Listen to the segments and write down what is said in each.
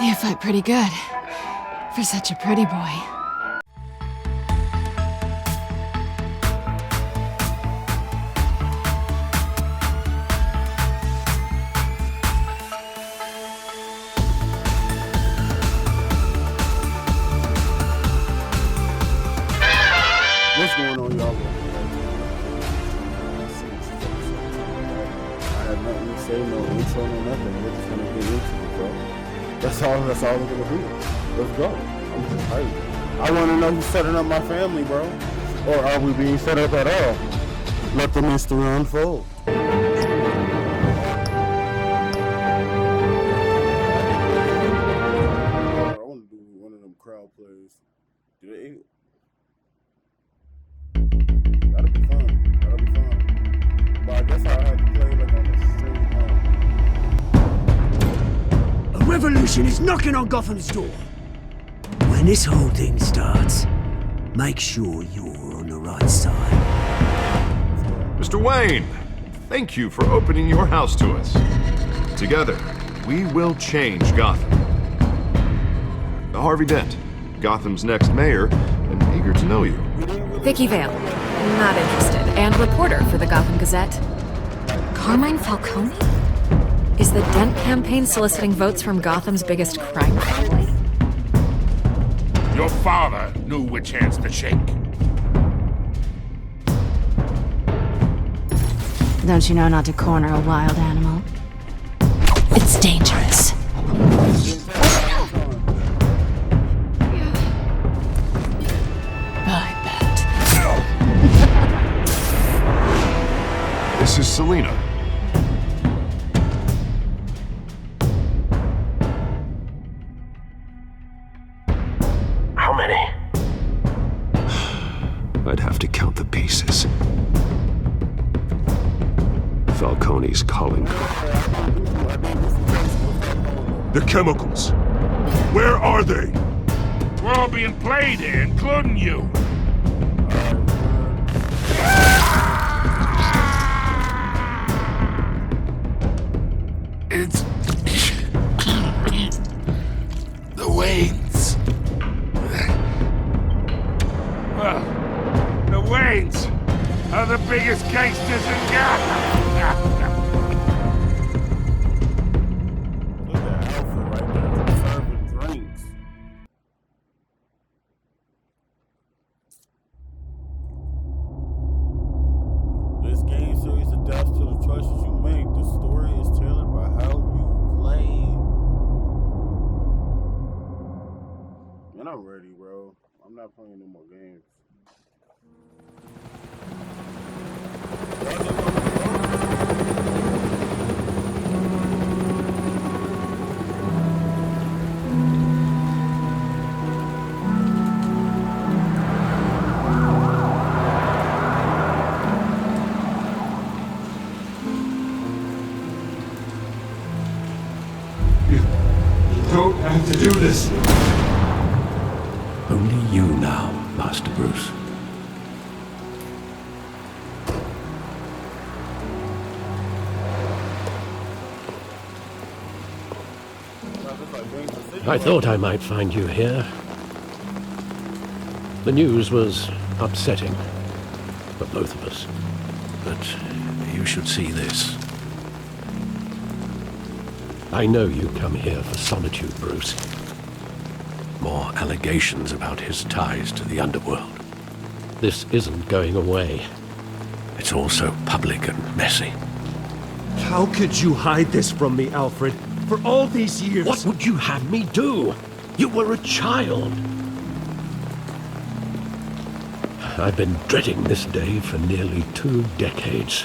You fight pretty good. For such a pretty boy. What's going on, y'all? I have nothing to say, no intro, no nothing. We're just gonna get into it, bro. That's all we're gonna do. Let's go. I'm just hyped. I wanna know who's setting up my family, bro. Or are we being set up at all? Let the mystery unfold. I wanna do one of them crowd plays. Do they? That'll be fun. But I guess I'll have to play like on the stream. A revolution is knocking on Gotham's door. When this whole thing starts, make sure you're on the right side. Mr. Wayne, thank you for opening your house to us. Together, we will change Gotham. Harvey Dent, Gotham's next mayor, and eager to know you. Vicky Vale, not interested, and reporter for the Gotham Gazette. Carmine Falcone? Is the Dent campaign soliciting votes from Gotham's biggest crime family? Your father knew which hands to shake. Don't you know not to corner a wild animal? It's dangerous. I bet. This is Selina. How many? I'd have to count the pieces. Falcone's calling card. The chemicals. Where are they? We're all being played here, including you. It's the Waynes. Well, the Waynes are the biggest gangsters in Gotham. Look at that outfit right there. Serving drinks. This game series adapts to the choices you make. The story is tailored by how you play. Man, I'm ready, bro. I'm not playing no more games. You don't have to do this. Only you now, Master Bruce. I thought I might find you here. The news was upsetting for both of us. But you should see this. I know you come here for solitude, Bruce. More allegations about his ties to the underworld. This isn't going away. It's all so public and messy. How could you hide this from me, Alfred? For all these years... What would you have me do? You were a child. I've been dreading this day for nearly 2 decades.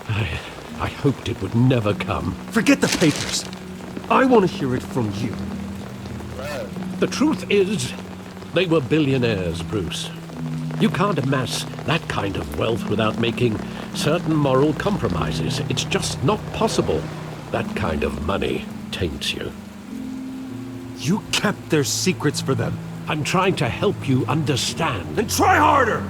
I hoped it would never come. Forget the papers. I want to hear it from you. The truth is, they were billionaires, Bruce. You can't amass that kind of wealth without making certain moral compromises. It's just not possible. That kind of money taints you. You kept their secrets for them. I'm trying to help you understand. Then try harder!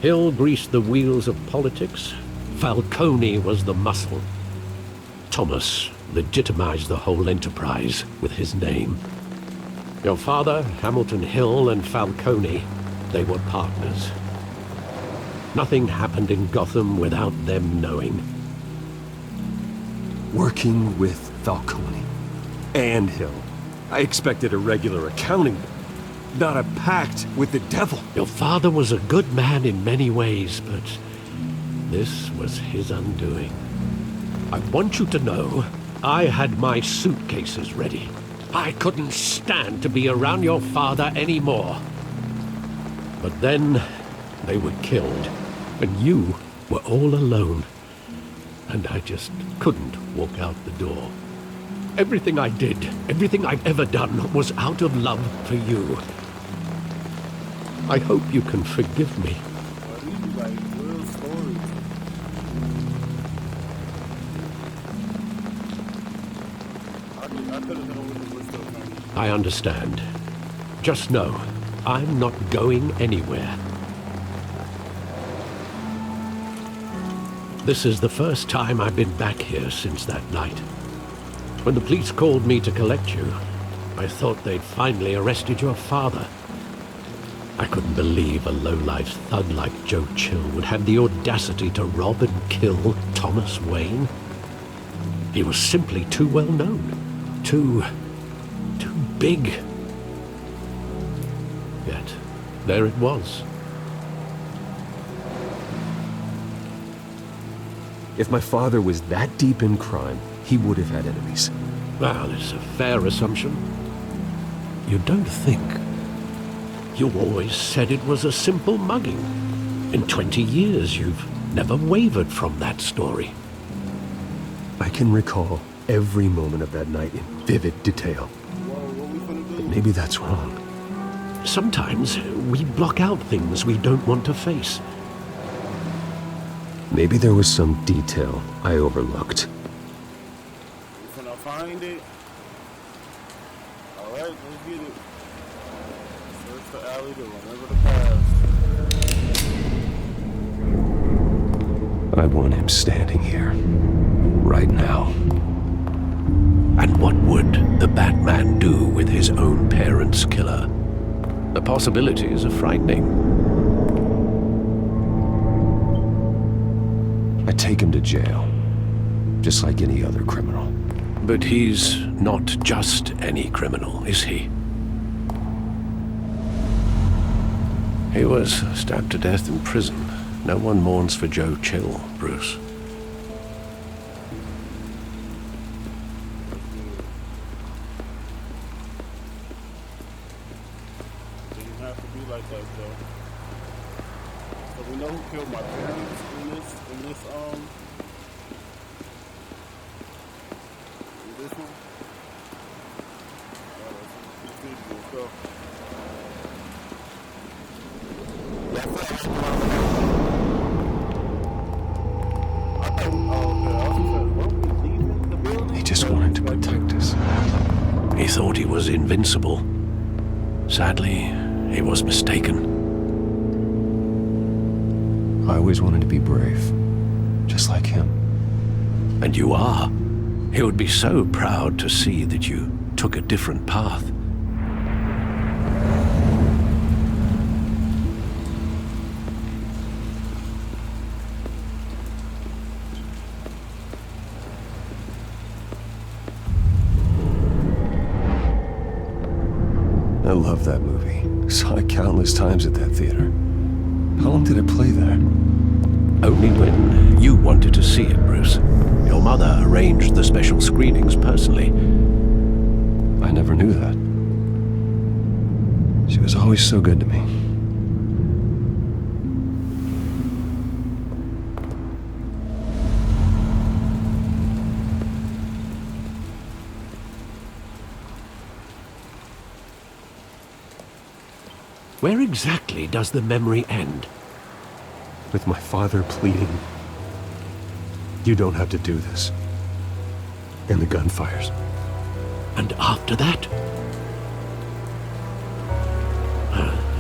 He'll grease the wheels of politics. Falcone was the muscle. Thomas legitimized the whole enterprise with his name. Your father, Hamilton Hill, and Falcone, they were partners. Nothing happened in Gotham without them knowing. Working with Falcone and Hill. I expected a regular accounting, not a pact with the devil. Your father was a good man in many ways, but this was his undoing. I want you to know, I had my suitcases ready. I couldn't stand to be around your father anymore. But then, they were killed, and you were all alone. And I just couldn't walk out the door. Everything I did, everything I've ever done, was out of love for you. I hope you can forgive me. I understand. Just know, I'm not going anywhere. This is the first time I've been back here since that night. When the police called me to collect you, I thought they'd finally arrested your father. I couldn't believe a low-life thug like Joe Chill would have the audacity to rob and kill Thomas Wayne. He was simply too well known, too big. Yet, there it was. If my father was that deep in crime, he would have had enemies. Well, it's a fair assumption. You don't think. You always said it was a simple mugging. In 20 years, you've never wavered from that story. I can recall every moment of that night in vivid detail. But maybe that's wrong. Sometimes we block out things we don't want to face. Maybe there was some detail I overlooked. Can I find it? Alright, let's get it. Search the alley to remember the past. I want him standing here. Right now. And what would the Batman do with his own parents' killer? The possibilities are frightening. I take him to jail. Just like any other criminal. But he's not just any criminal, is he? He was stabbed to death in prison. No one mourns for Joe Chill, Bruce. Didn't have to be like that, Joe. So we know who killed my parents in this one? Let's go. He just wanted to protect us. He thought he was invincible. Sadly, he was mistaken. I always wanted to be brave. Just like him. And you are. He would be so proud to see that you took a different path. I love that movie. Saw it countless times at that theater. How long did it play there? Only when you wanted to see it, Bruce. Your mother arranged the special screenings personally. I never knew that. She was always so good to me. Where exactly does the memory end? With my father pleading, "You don't have to do this." And the gun fires. And after that?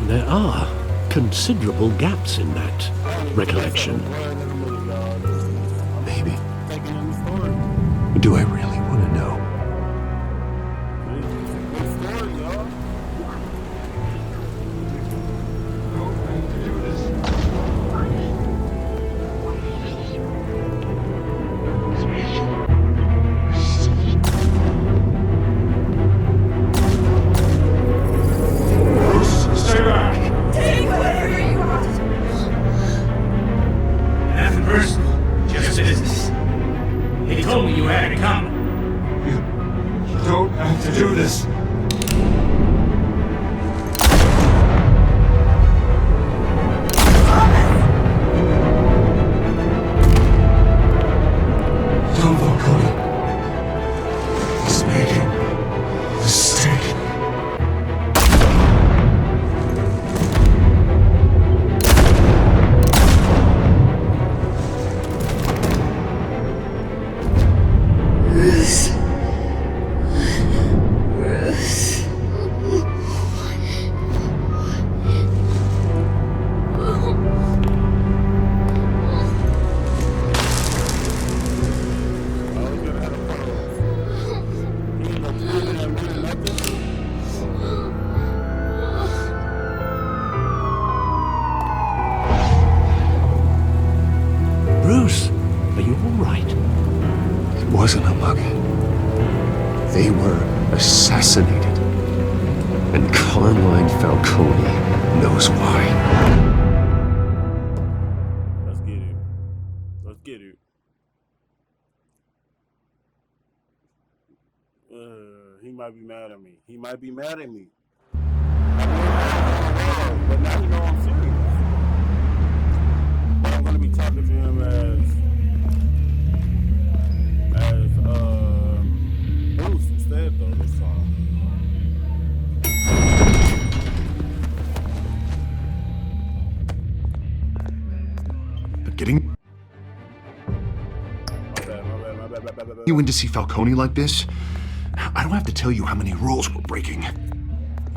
There are considerable gaps in that recollection. Do I really want to know? Good story, y'all. Stay back! Take whatever you want. Nothing personal, just business. He told me you had it coming. You don't have to do this. Don't vote, Cody. He's making a mistake. Bruce. Bruce. Bruce, are you all right? It wasn't a mug. They were assassinated. And Carmine Falcone knows why. Let's get it. Let's get it. He might be mad at me. He might be mad at me. But now he know I'm serious. But I'm gonna be talking to him as Bruce instead though this song. But getting My bad. you in to see Falcone like this? I don't have to tell you how many rules we're breaking.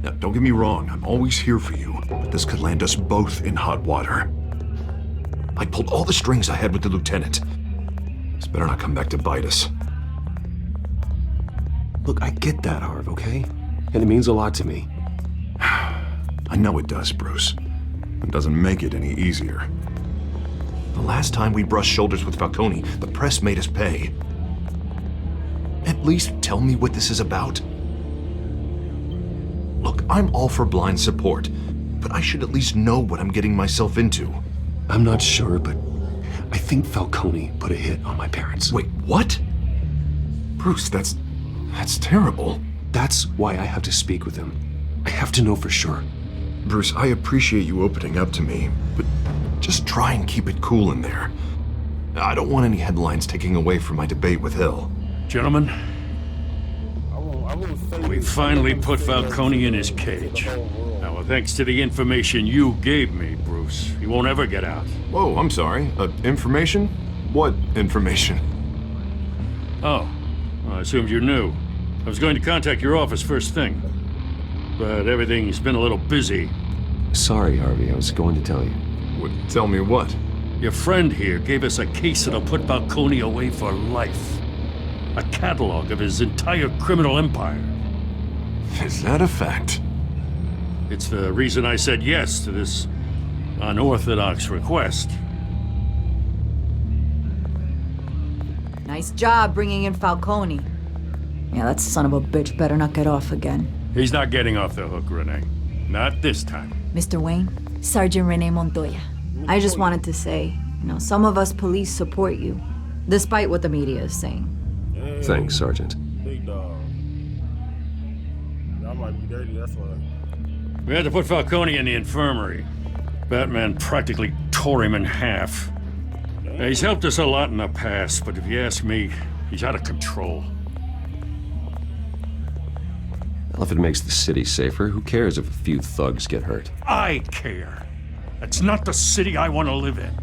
Now, don't get me wrong, I'm always here for you, but this could land us both in hot water. I pulled all the strings I had with the lieutenant. This better not come back to bite us. Look, I get that, Harv, okay? And it means a lot to me. I know it does, Bruce. It doesn't make it any easier. The last time we brushed shoulders with Falcone, the press made us pay. At least tell me what this is about. Look, I'm all for blind support, but I should at least know what I'm getting myself into. I'm not sure, but I think Falcone put a hit on my parents. Wait, what? Bruce, that's terrible. That's why I have to speak with him. I have to know for sure. Bruce, I appreciate you opening up to me, but just try and keep it cool in there. I don't want any headlines taking away from my debate with Hill. Gentlemen, I won't say we this. finally I'm gonna put say that Falcone in his for the cage. whole world. Now, thanks to the information you gave me, Bruce, he won't ever get out. Whoa, I'm sorry. Information? What information? Oh, well, I assumed you knew. I was going to contact your office first thing, but everything's been a little busy. Sorry, Harvey, I was going to tell you. Tell me what? Your friend here gave us a case that'll put Falcone away for life. A catalog of his entire criminal empire. Is that a fact? It's the reason I said yes to this unorthodox request. Nice job bringing in Falcone. Yeah, that son of a bitch better not get off again. He's not getting off the hook, Renee. Not this time. Mr. Wayne, Sergeant Renee Montoya. I just wanted to say, some of us police support you, despite what the media is saying. Thanks, Sergeant. Big dog. Y'all might be dirty, that's why. We had to put Falcone in the infirmary. Batman practically tore him in half. He's helped us a lot in the past, but if you ask me, he's out of control. Well, if it makes the city safer, who cares if a few thugs get hurt? I care. That's not the city I want to live in.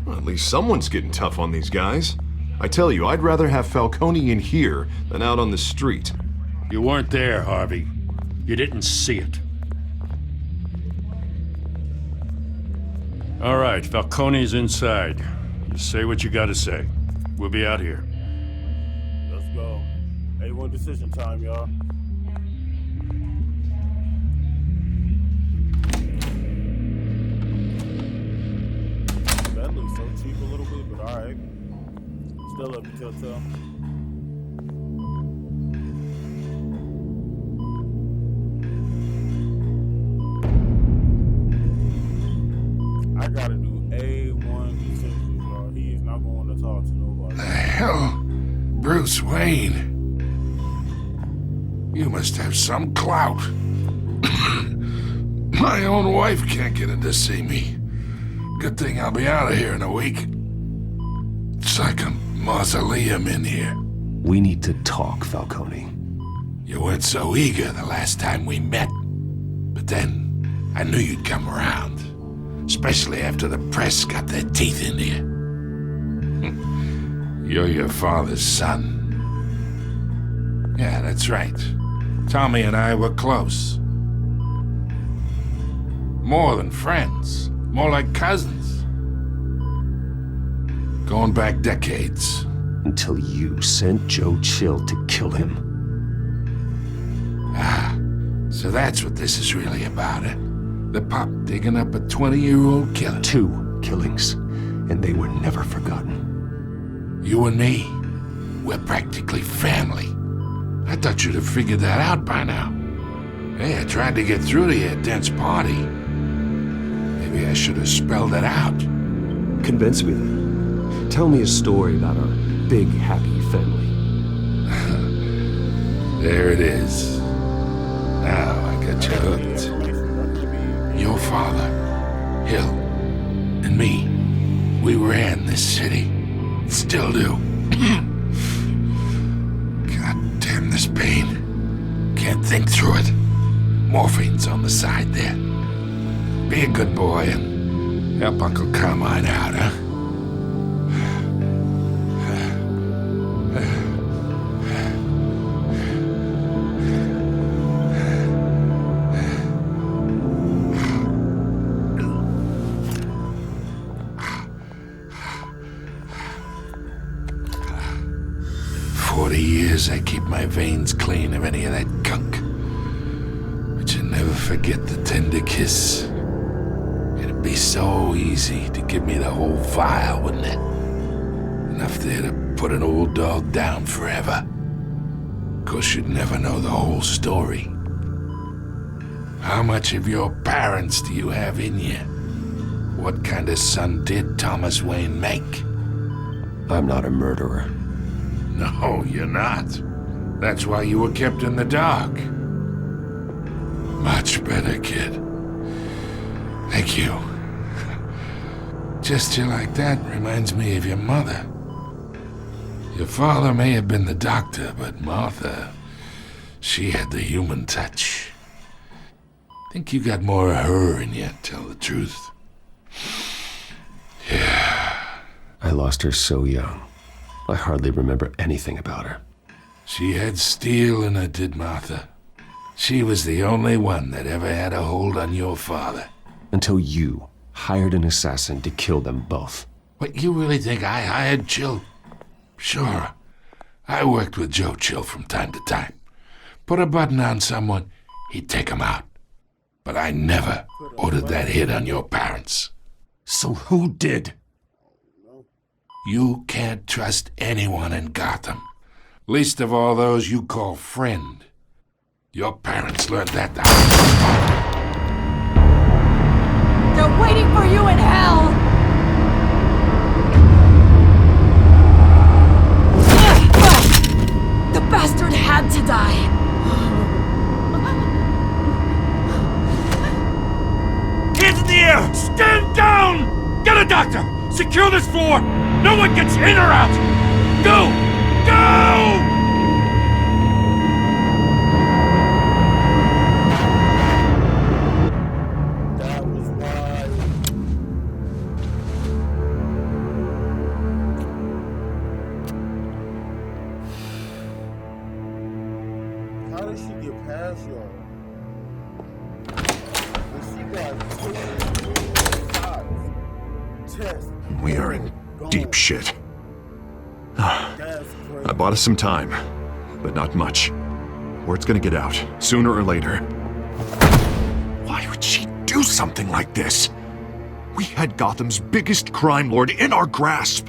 Well, at least someone's getting tough on these guys. I tell you, I'd rather have Falcone in here than out on the street. You weren't there, Harvey. You didn't see it. All right, Falcone's inside. You say what you gotta say. We'll be out here. 911 decision time, y'all. That looks so cheap a little bit, but alright. Still up to Telltale. I gotta do A1 decisions, y'all. He is not going to talk to nobody. The hell? Bruce Wayne? You must have some clout. My own wife can't get in to see me. Good thing I'll be out of here in a week. It's like a mausoleum in here. We need to talk, Falcone. You weren't so eager the last time we met. But then, I knew you'd come around. Especially after the press got their teeth into you. You're your father's son. Yeah, that's right. Tommy and I were close. More than friends. More like cousins. Going back decades. Until you sent Joe Chill to kill him. Ah, so that's what this is really about, eh? The pup digging up a 20-year-old killer. 2 killings, and they were never forgotten. You and me, we're practically family. I thought you'd have figured that out by now. Hey, I tried to get through to you at Dent's party. Maybe I should have spelled it out. Convince me then. Tell me a story about our big, happy family. There it is. Now I got you hooked. Your father, Hill, and me, we ran this city. Still do. God damn this pain. Can't think through it. Morphine's on the side there. Be a good boy and help Uncle Carmine out, huh? 40 years I keep my veins clean of any of that gunk. But you never forget the tender kiss. It'd be so easy to give me the whole vial, wouldn't it? Enough there to put an old dog down forever. Of course, you'd never know the whole story. How much of your parents do you have in you? What kind of son did Thomas Wayne make? I'm not a murderer. No, you're not. That's why you were kept in the dark. Much better, kid. Thank you. Gesture like that reminds me of your mother. Your father may have been the doctor, but Martha, she had the human touch. Think you got more of her in you, tell the truth. Yeah. I lost her so young. I hardly remember anything about her. She had steel in her, did Martha. She was the only one that ever had a hold on your father. Until you hired an assassin to kill them both. What, you really think I hired Chill? Sure. I worked with Joe Chill from time to time. Put a button on someone, he'd take him out. But I never ordered that hit on your parents. So who did? You can't trust anyone in Gotham. Least of all those you call friend. Your parents learned that the They're waiting for you in hell! The bastard had to die! Hands in the air! Stand down! Get a doctor! Secure this floor! No one gets in or out! Go! Go! That was wild. How did she get past y'all? And she got 2 tests. We are in deep shit. That's crazy. I bought us some time. but not much. Word's gonna get out, sooner or later. Why would she do something like this? We had Gotham's biggest crime lord in our grasp.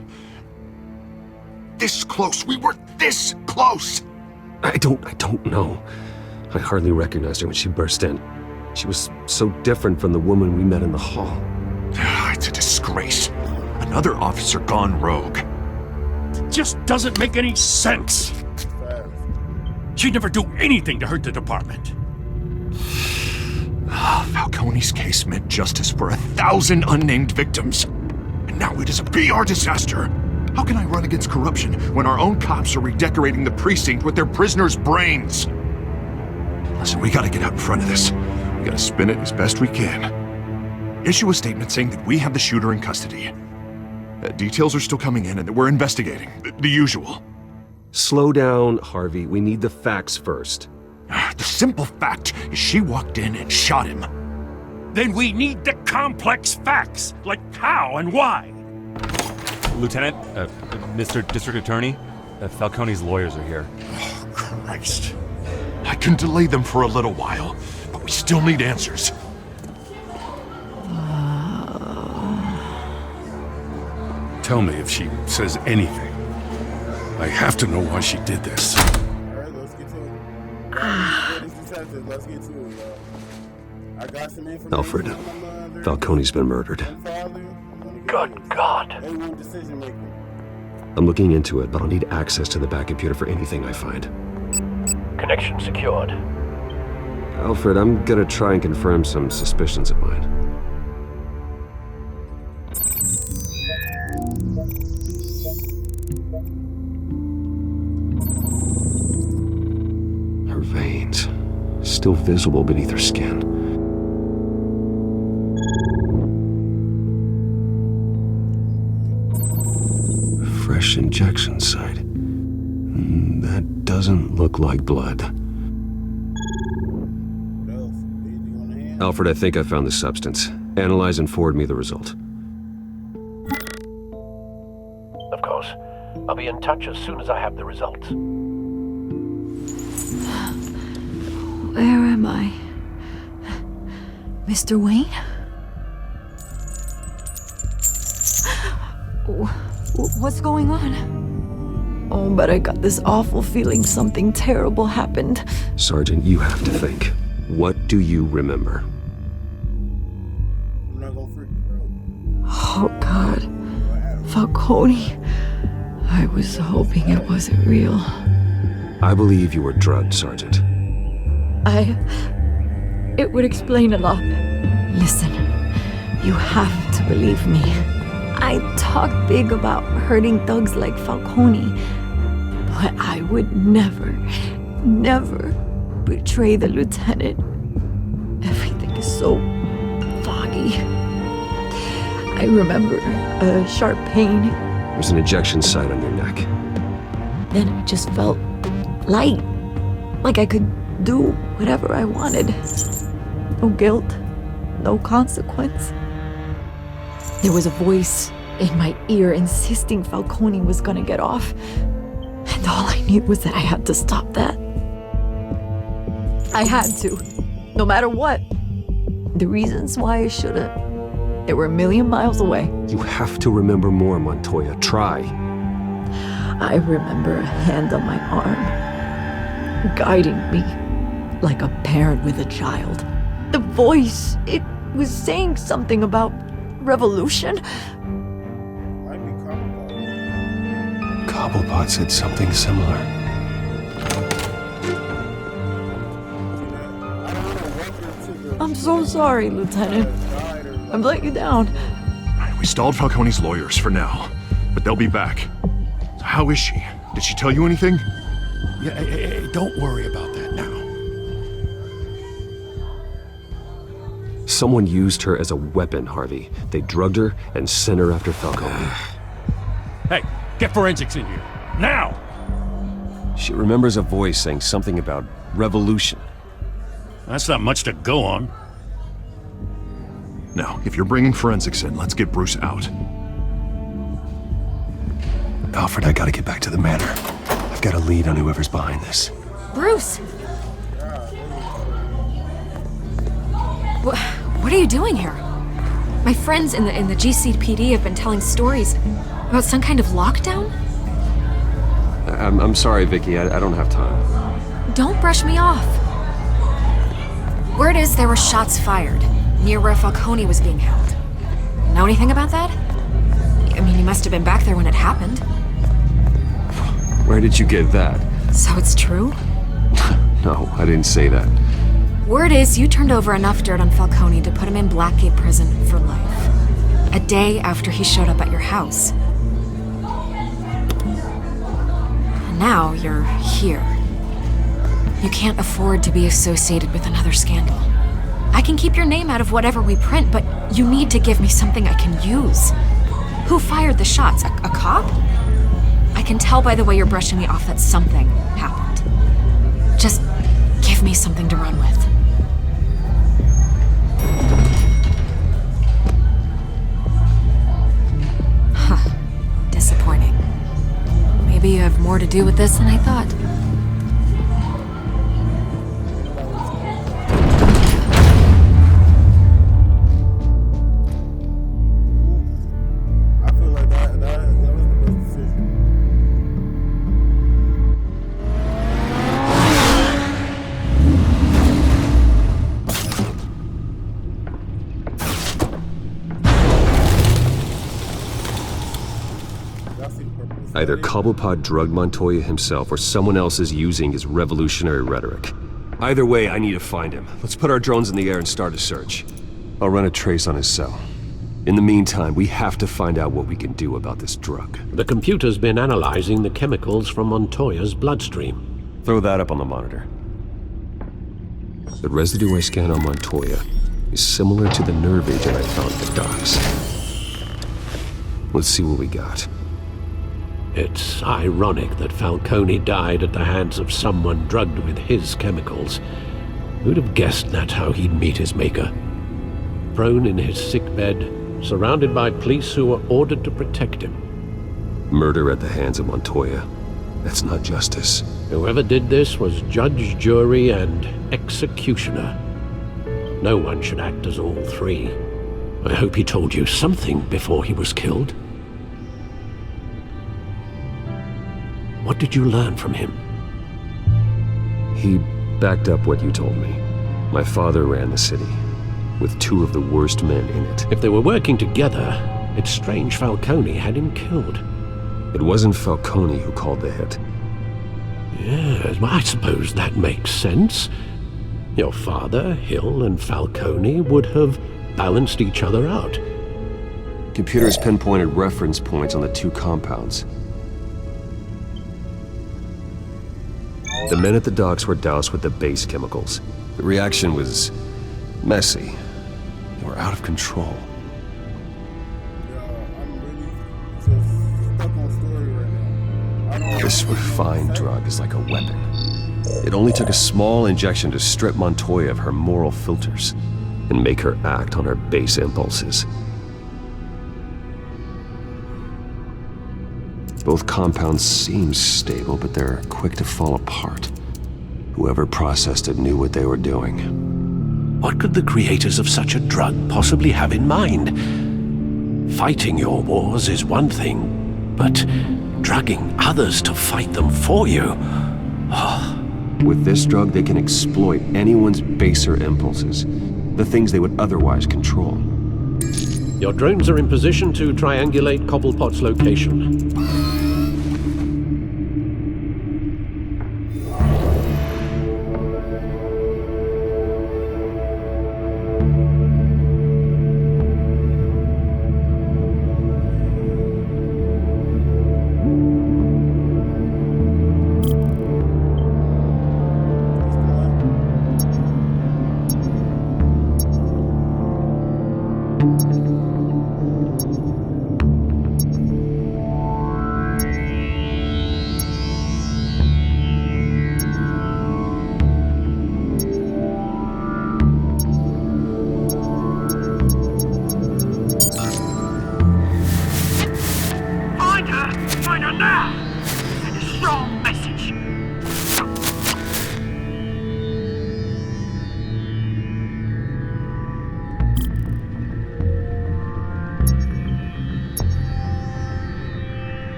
This close, we were this close! I don't know. I hardly recognized her when she burst in. She was so different from the woman we met in the hall. It's a disgrace. Another officer gone rogue. It just doesn't make any sense. She'd never do anything to hurt the department. Falcone's case meant justice for 1,000 unnamed victims. And now it is a PR disaster. How can I run against corruption when our own cops are redecorating the precinct with their prisoners' brains? Listen, we gotta get out in front of this. We gotta spin it as best we can. Issue a statement saying that we have the shooter in custody. Details are still coming in and that we're investigating. The usual. Slow down, Harvey. We need the facts first. The simple fact is she walked in and shot him. Then we need the complex facts, like how and why. Lieutenant, Mr. District Attorney, Falcone's lawyers are here. Oh, Christ. I can delay them for a little while, but we still need answers. Tell me if she says anything. I have to know why she did this. Alright, let's get to it. Ladies and detectives, let's get to it, y'all. I got some information. Alfred, Falcone's been murdered. Good God. I'm looking into it, but I'll need access to the back computer for anything I find. Connection secured. Alfred, I'm gonna try and confirm some suspicions of mine. Her veins, still visible beneath her skin. Fresh injection site. That doesn't look like blood. Alfred, I think I found the substance. Analyze and forward me the result. Of course. I'll be in touch as soon as I have the results. Where am I? Mr. Wayne? What's going on? Oh, but I got this awful feeling something terrible happened. Sergeant, you have to think. What do you remember? I'm not gonna freak you, bro. Oh, God. Falcone. I was hoping it wasn't real. I believe you were drugged, Sergeant. It would explain a lot. Listen, you have to believe me. I talk big about hurting thugs like Falcone, but I would never betray the lieutenant. Everything is so foggy. I remember a sharp pain. There's an injection site on your neck. Then I just felt light, like I could do whatever I wanted. No guilt, no consequence. There was a voice in my ear insisting Falcone was gonna get off. And all I knew was that I had to stop that. I had to, no matter what. The reasons why I shouldn't, they were a million miles away. You have to remember more, Montoya. Try. I remember a hand on my arm, guiding me like a parent with a child. The voice, it was saying something about revolution. Might be Cobblepot. Cobblepot said something similar. I'm so sorry, Lieutenant. I've let you down. We stalled Falcone's lawyers for now, but they'll be back. So how is she? Did she tell you anything? Yeah, hey, don't worry about that now. Someone used her as a weapon, Harvey. They drugged her and sent her after Falcone. Hey, get forensics in here. Now! She remembers a voice saying something about revolution. That's not much to go on. Now, if you're bringing forensics in, let's get Bruce out. Alfred, I gotta get back to the manor. I I've got a lead on whoever's behind this. Bruce! What are you doing here? My friends in the GCPD have been telling stories about some kind of lockdown? I'm sorry, Vicky. I don't have time. Don't brush me off. Word is there were shots fired near where Falcone was being held. Know anything about that? I mean, you must have been back there when it happened. Where did you get that? So it's true? No, I didn't say that. Word is you turned over enough dirt on Falcone to put him in Blackgate Prison for life. A day after he showed up at your house. And now you're here. You can't afford to be associated with another scandal. I can keep your name out of whatever we print, but you need to give me something I can use. Who fired the shots? A cop? I can tell by the way you're brushing me off that something happened. Just give me something to run with. Huh. Disappointing. Maybe you have more to do with this than I thought. Either Cobblepot drugged Montoya himself or someone else is using his revolutionary rhetoric. Either way, I need to find him. Let's put our drones in the air and start a search. I'll run a trace on his cell. In the meantime, we have to find out what we can do about this drug. The computer's been analyzing the chemicals from Montoya's bloodstream. Throw that up on the monitor. The residue I scanned on Montoya is similar to the nerve agent I found at the docks. Let's see what we got. It's ironic that Falcone died at the hands of someone drugged with his chemicals. Who'd have guessed that's how he'd meet his maker? Prone in his sickbed, surrounded by police who were ordered to protect him. Murder at the hands of Montoya. That's not justice. Whoever did this was judge, jury, and executioner. No one should act as all three. I hope he told you something before he was killed. What did you learn from him? He backed up what you told me. My father ran the city, with two of the worst men in it. If they were working together, it's strange Falcone had him killed. It wasn't Falcone who called the hit. Yes, well, I suppose that makes sense. Your father, Hill, and Falcone would have balanced each other out. Computers pinpointed reference points on the two compounds. The men at the docks were doused with the base chemicals. The reaction was messy. They were out of control. This refined drug is like a weapon. It only took a small injection to strip Montoya of her moral filters and make her act on her base impulses. Both compounds seem stable, but they're quick to fall apart. Whoever processed it knew what they were doing. What could the creators of such a drug possibly have in mind? Fighting your wars is one thing, but drugging others to fight them for you? Oh. With this drug, they can exploit anyone's baser impulses, the things they would otherwise control. Your drones are in position to triangulate Cobblepot's location.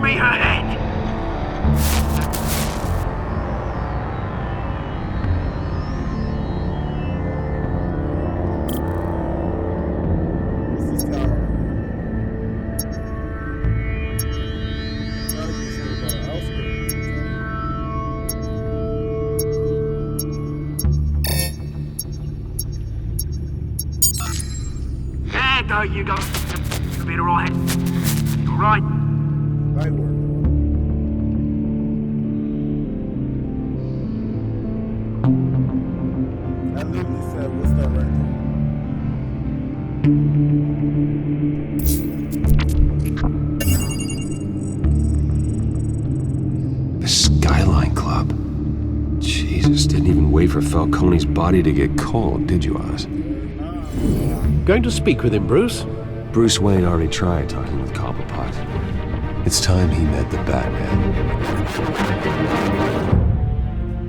bring me her head! There you go. You'll be alright. Alright. Right word. I literally said, what's that right The Skyline Club. Jesus, didn't even wait for Falcone's body to get cold, did you, Oz? Going to speak with him, Bruce? Bruce Wayne already tried talking with Cobblepot. It's time he met the Batman.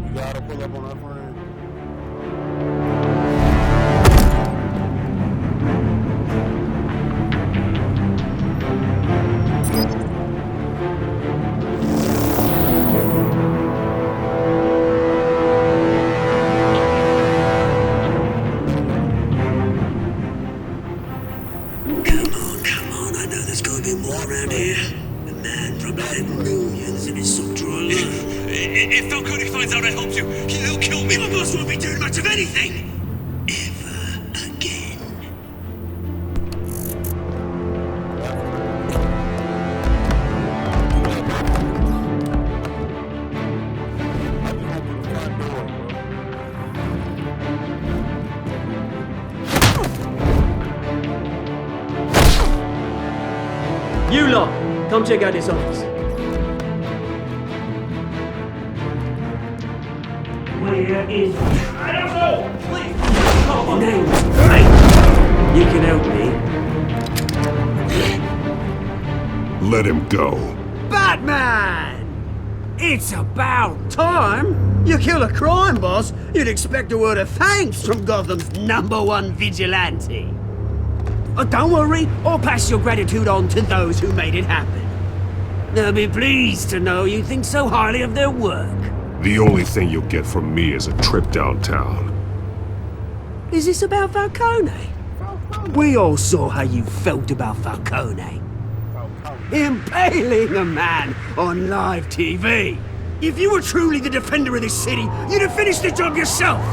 We gotta pull up on our friend. Come on, I know there's gonna be more around here. The man probably had millions in his soft drawer alone. If Falcone finds out I helped you, he'll kill me. My boss won't be doing much of anything. Ever again. You lot, come check out this office. Where is... I don't know! Please! Come on. Name? Right. You can help me. Let him go. Batman! It's about time! You kill a crime boss, you'd expect a word of thanks from Gotham's #1 vigilante. Oh, don't worry, I'll pass your gratitude on to those who made it happen. They'll be pleased to know you think so highly of their work. The only thing you'll get from me is a trip downtown. Is this about Falcone? We all saw how you felt about Falcone. Impaling a man on live TV. If you were truly the defender of this city, you'd have finished the job yourself.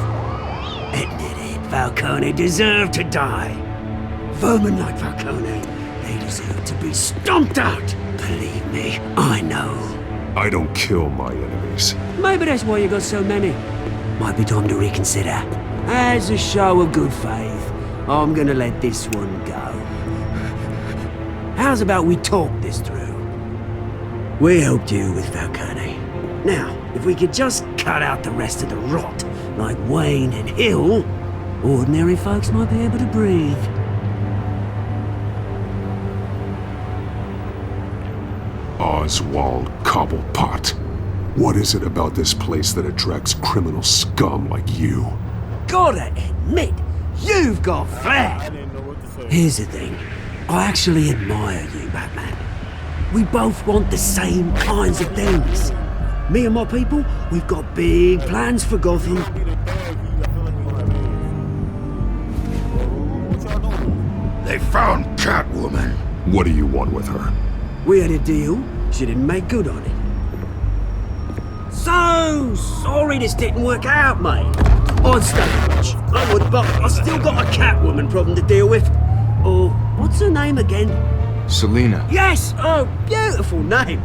Admit it, Falcone deserved to die. Vermin like Falcone, they deserve to be stomped out. Believe me, I know. I don't kill my enemies. Maybe that's why you got so many. Might be time to reconsider. As a show of good faith, I'm gonna let this one go. How's about we talk this through? We helped you with Falcone. Now, if we could just cut out the rest of the rot, like Wayne and Hill, ordinary folks might be able to breathe. Oswald Cobblepot. What is it about this place that attracts criminal scum like you? Gotta admit, you've got flair. Here's the thing. I actually admire you, Batman. We both want the same kinds of things. Me and my people, we've got big plans for Gotham. They found Catwoman. What do you want with her? We had a deal. She didn't make good on it. So sorry this didn't work out, mate. I'd stay rich. I would, but I still got a Catwoman problem to deal with. Oh, what's her name again? Selina. Yes! Oh, beautiful name.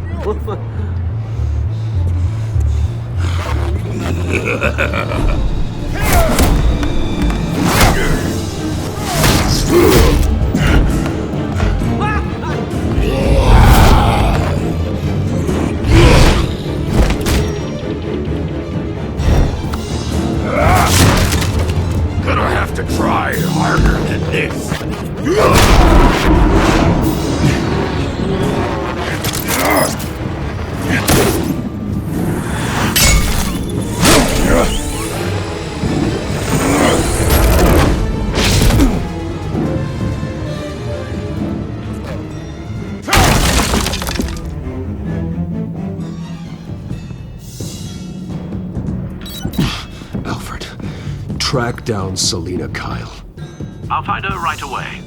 Gonna have to try harder than this. track down Selina Kyle. I'll find her right away.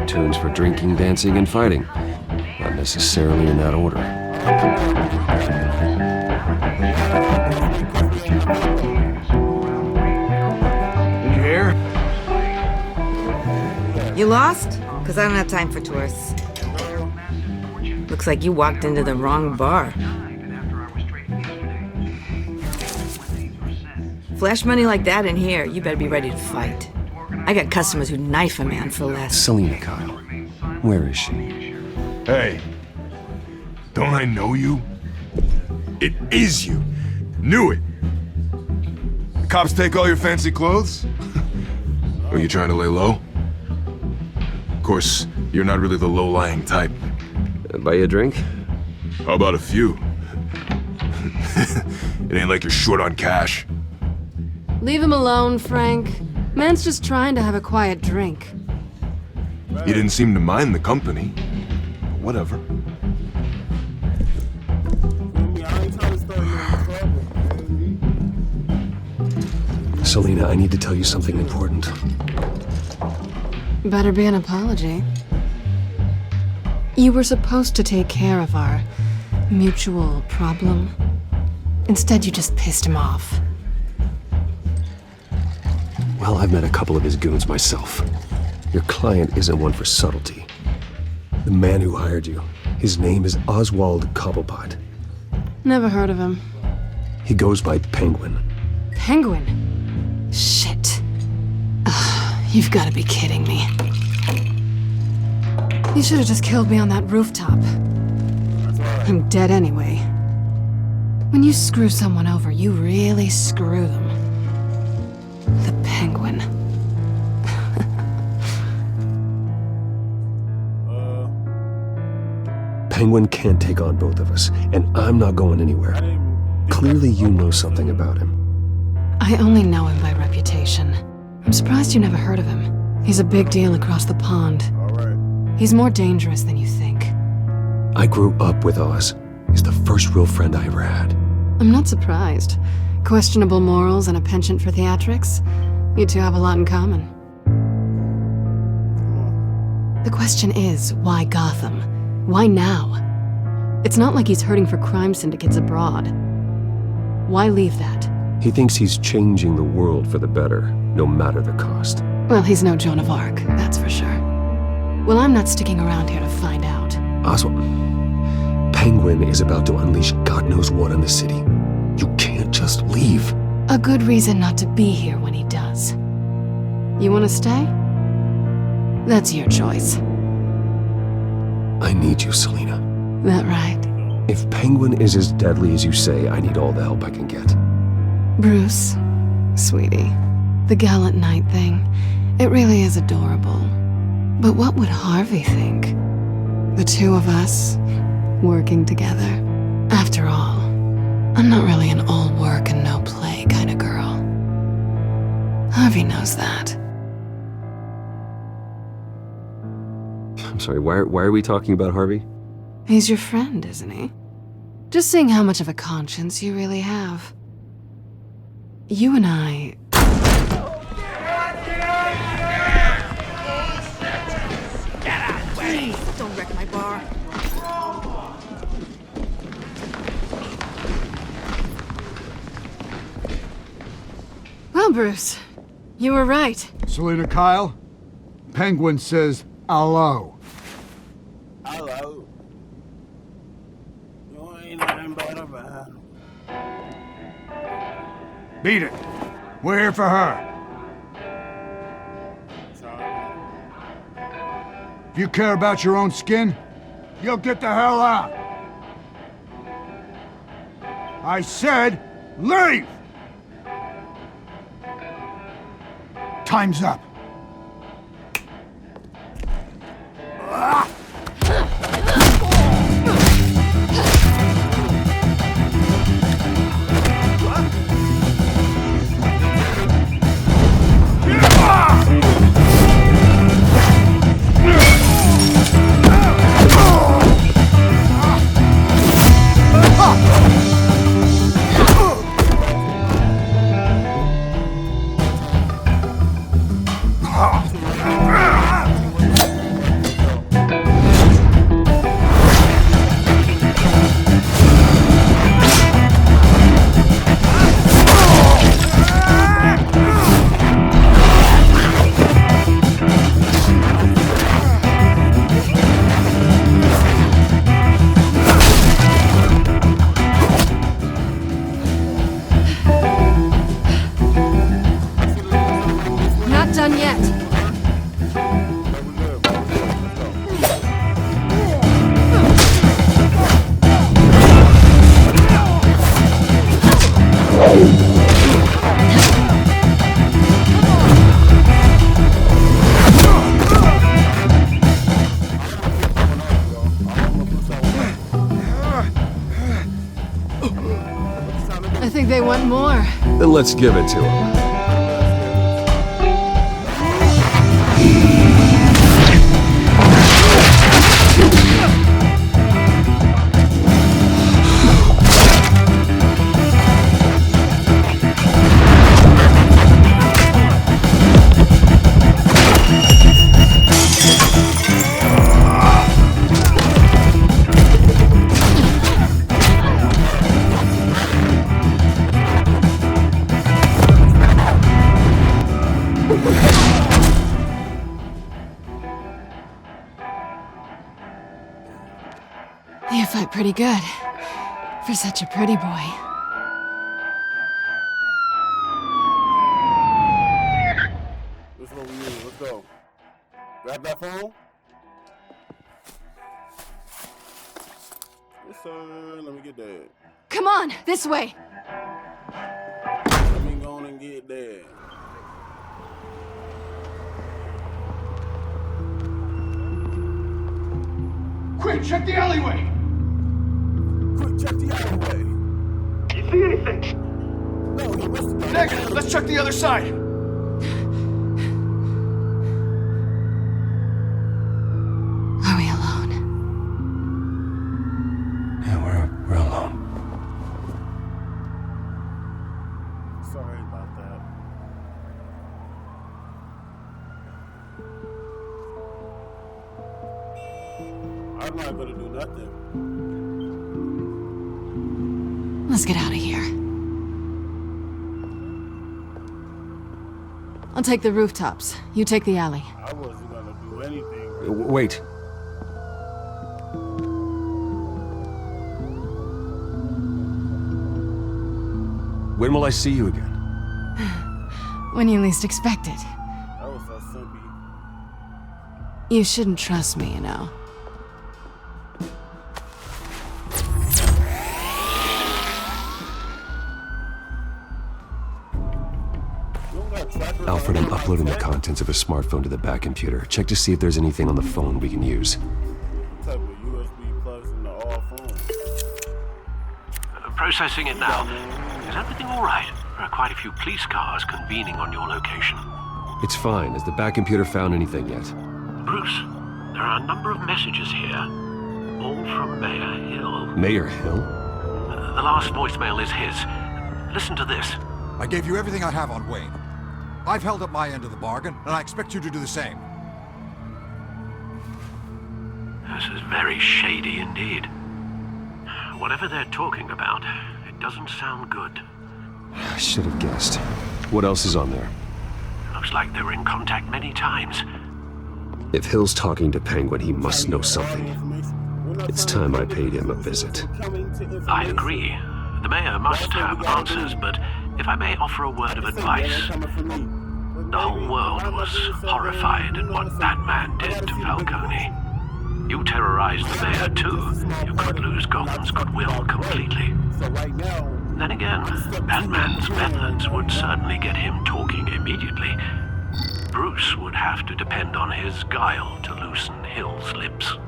Tunes for drinking, dancing, and fighting. Not necessarily in that order. You here? You lost? Because I don't have time for tourists. Looks like you walked into the wrong bar. Flash money like that in here, you better be ready to fight. I got customers who'd knife a man for less. Selina Kyle. Where is she? Hey, don't I know you? It is you. Knew it. The cops take all your fancy clothes? Are you trying to lay low? Of course, you're not really the low-lying type. Buy you a drink? How about a few? It ain't like you're short on cash. Leave him alone, Frank. Man's just trying to have a quiet drink. You didn't seem to mind the company. But whatever. Selina, I need to tell you something important. Better be an apology. You were supposed to take care of our mutual problem. Instead, you just pissed him off. Well, I've met a couple of his goons myself. Your client isn't one for subtlety. The man who hired you, his name is Oswald Cobblepot. Never heard of him. He goes by Penguin. Penguin? Shit. Ugh, you've got to be kidding me. You should have just killed me on that rooftop. I'm dead anyway. When you screw someone over, you really screw them. The Penguin. Penguin can't take on both of us, and I'm not going anywhere. Clearly you know something about him. I only know him by reputation. I'm surprised you never heard of him. He's a big deal across the pond. He's more dangerous than you think. I grew up with Oz. He's the first real friend I ever had. I'm not surprised. Questionable morals and a penchant for theatrics. You two have a lot in common. The question is, why Gotham? Why now? It's not like he's hurting for crime syndicates abroad. Why leave that? He thinks he's changing the world for the better, no matter the cost. Well, he's no Joan of Arc, that's for sure. Well, I'm not sticking around here to find out. Oswald, Penguin is about to unleash God knows what on the city. You can't just leave. A good reason not to be here when he does. You want to stay? That's your choice. I need you, Selina. That right? If Penguin is as deadly as you say, I need all the help I can get. Bruce, sweetie, the gallant knight thing, it really is adorable. But what would Harvey think? The two of us, working together. After all, I'm not really an all work and no play kind of girl. Harvey knows that. I'm sorry, why are we talking about Harvey? He's your friend, isn't he? Just seeing how much of a conscience you really have. You and I... Please, don't wreck my bar. Bruce. You were right. Selena Kyle, Penguin says hello. Hello. You ain't nothing but a man. Beat it. We're here for her. If you care about your own skin, you'll get the hell out. I said, leave! Time's up. I think they want more. Then let's give it to them. You fight pretty good. For such a pretty boy. This is what we need. Let's go. Grab that phone. Yes, sir. Let me get that. Come on, this way. Let me go on and get that. Quick, check the alleyway! Quick, check the alleyway. You see anything? No, he must have. Negative. Let's check the other side. Are we alone? Yeah, we're alone. Sorry about that. I'm not gonna do nothing. Let's get out of here. I'll take the rooftops. You take the alley. I wasn't gonna do anything. Wait. When will I see you again? When you least expect it. That was so simple. You shouldn't trust me, you know. Alfred, I'm uploading the contents of a smartphone to the back computer. Check to see if there's anything on the phone we can use. What type of USB plugs into all phones? Processing it now. Is everything all right? There are quite a few police cars convening on your location. It's fine. Has the back computer found anything yet? Bruce, there are a number of messages here. All from Mayor Hill. Mayor Hill? The last voicemail is his. Listen to this. I gave you everything I have on Wayne. I've held up my end of the bargain, and I expect you to do the same. This is very shady indeed. Whatever they're talking about, it doesn't sound good. I should have guessed. What else is on there? Looks like they were in contact many times. If Hill's talking to Penguin, he must know something. It's time I paid him a visit. I agree. The mayor must have answers, but if I may offer a word of advice, the whole world was horrified at what that man did to Falcone. You terrorized the mayor too. You could lose Gotham's goodwill completely. Then again, that man's methods would certainly get him talking immediately. Bruce would have to depend on his guile to loosen Hill's lips.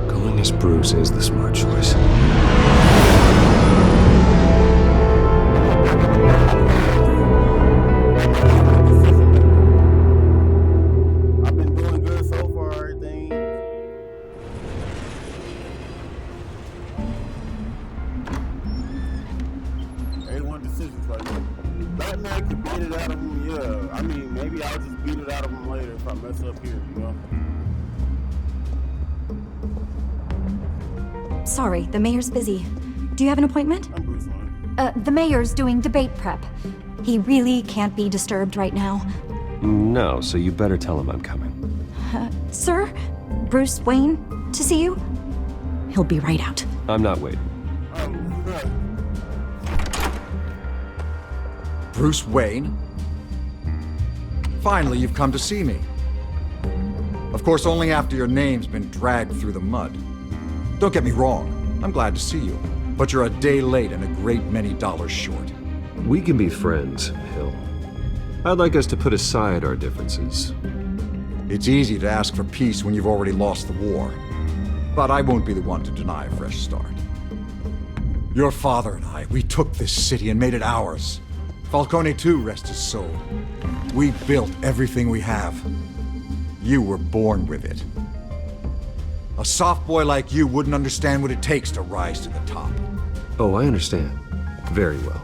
Going as Bruce is the smart choice. I've been doing good so far, I think. A1 decisions right now. Batman can beat it out of him, yeah. I mean, maybe I'll just beat it out of him later if I mess up here, you know? Sorry, the mayor's busy. Do you have an appointment? I'm Bruce Wayne. The mayor's doing debate prep. He really can't be disturbed right now. No, so you better tell him I'm coming. Sir? Bruce Wayne to see you? He'll be right out. I'm not waiting. Bruce Wayne? Finally, you've come to see me. Of course, only after your name's been dragged through the mud. Don't get me wrong, I'm glad to see you. But you're a day late and a great many dollars short. We can be friends, Hill. I'd like us to put aside our differences. It's easy to ask for peace when you've already lost the war. But I won't be the one to deny a fresh start. Your father and I, we took this city and made it ours. Falcone too, rest his soul. We built everything we have. You were born with it. A soft boy like you wouldn't understand what it takes to rise to the top. Oh, I understand. Very well.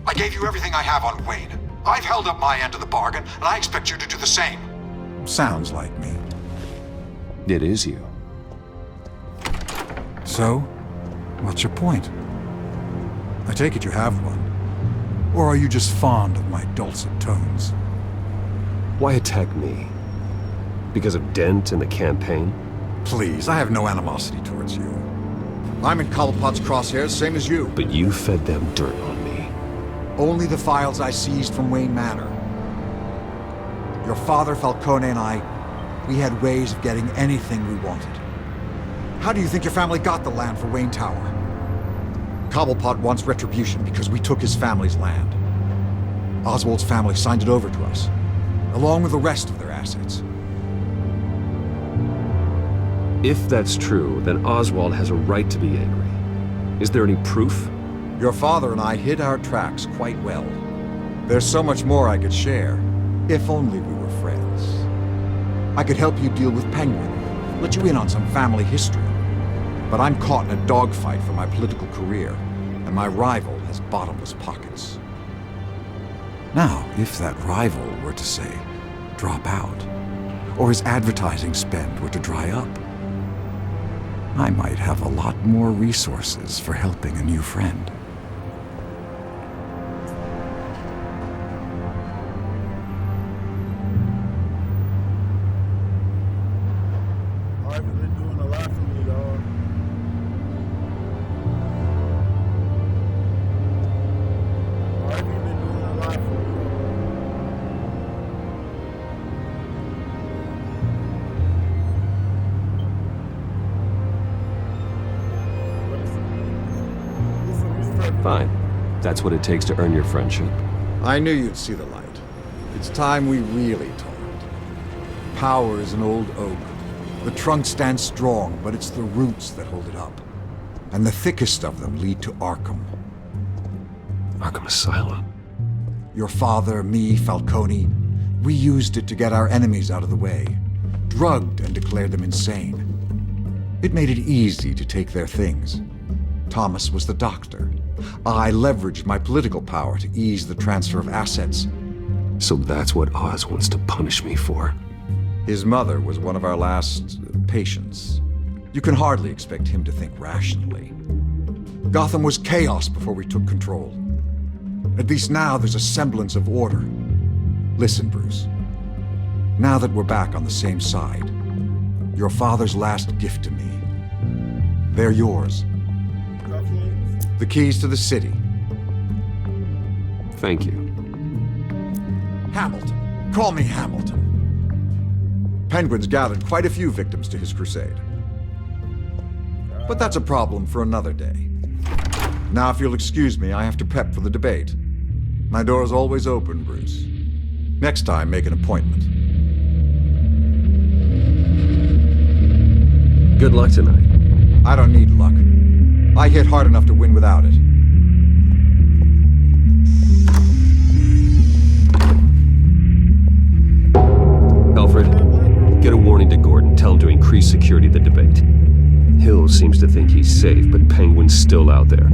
I gave you everything I have on Wayne. I've held up my end of the bargain, and I expect you to do the same. Sounds like me. It is you. So, what's your point? I take it you have one. Or are you just fond of my dulcet tones? Why attack me? Because of Dent and the campaign? Please, I have no animosity towards you. I'm in Cobblepot's crosshairs, same as you. But you fed them dirt on me. Only the files I seized from Wayne Manor. Your father, Falcone, and I, we had ways of getting anything we wanted. How do you think your family got the land for Wayne Tower? Cobblepot wants retribution because we took his family's land. Oswald's family signed it over to us, along with the rest of their assets. If that's true, then Oswald has a right to be angry. Is there any proof? Your father and I hid our tracks quite well. There's so much more I could share, if only we were friends. I could help you deal with Penguin, let you in on some family history. But I'm caught in a dogfight for my political career, and my rival has bottomless pockets. Now, if that rival were to say, drop out, or his advertising spend were to dry up, I might have a lot more resources for helping a new friend. I've been doing a lot for me, dog. I've been doing a lot for me. Fine. That's what it takes to earn your friendship. I knew you'd see the light. It's time we really talked. Power is an old oak. The trunk stands strong, but it's the roots that hold it up. And the thickest of them lead to Arkham. Arkham Asylum? Your father, me, Falcone, we used it to get our enemies out of the way. Drugged and declared them insane. It made it easy to take their things. Thomas was the doctor. I leveraged my political power to ease the transfer of assets. So that's what Oz wants to punish me for. His mother was one of our last patients. You can hardly expect him to think rationally. Gotham was chaos before we took control. At least now there's a semblance of order. Listen, Bruce. Now that we're back on the same side, your father's last gift to me, they're yours. The keys to the city. Thank you. Hamilton. Call me Hamilton. Penguin's gathered quite a few victims to his crusade. But that's a problem for another day. Now, if you'll excuse me, I have to prep for the debate. My door is always open, Bruce. Next time, make an appointment. Good luck tonight. I don't need luck. I hit hard enough to win without it. Alfred, get a warning to Gordon. Tell him to increase security at the debate. Hill seems to think he's safe, but Penguin's still out there.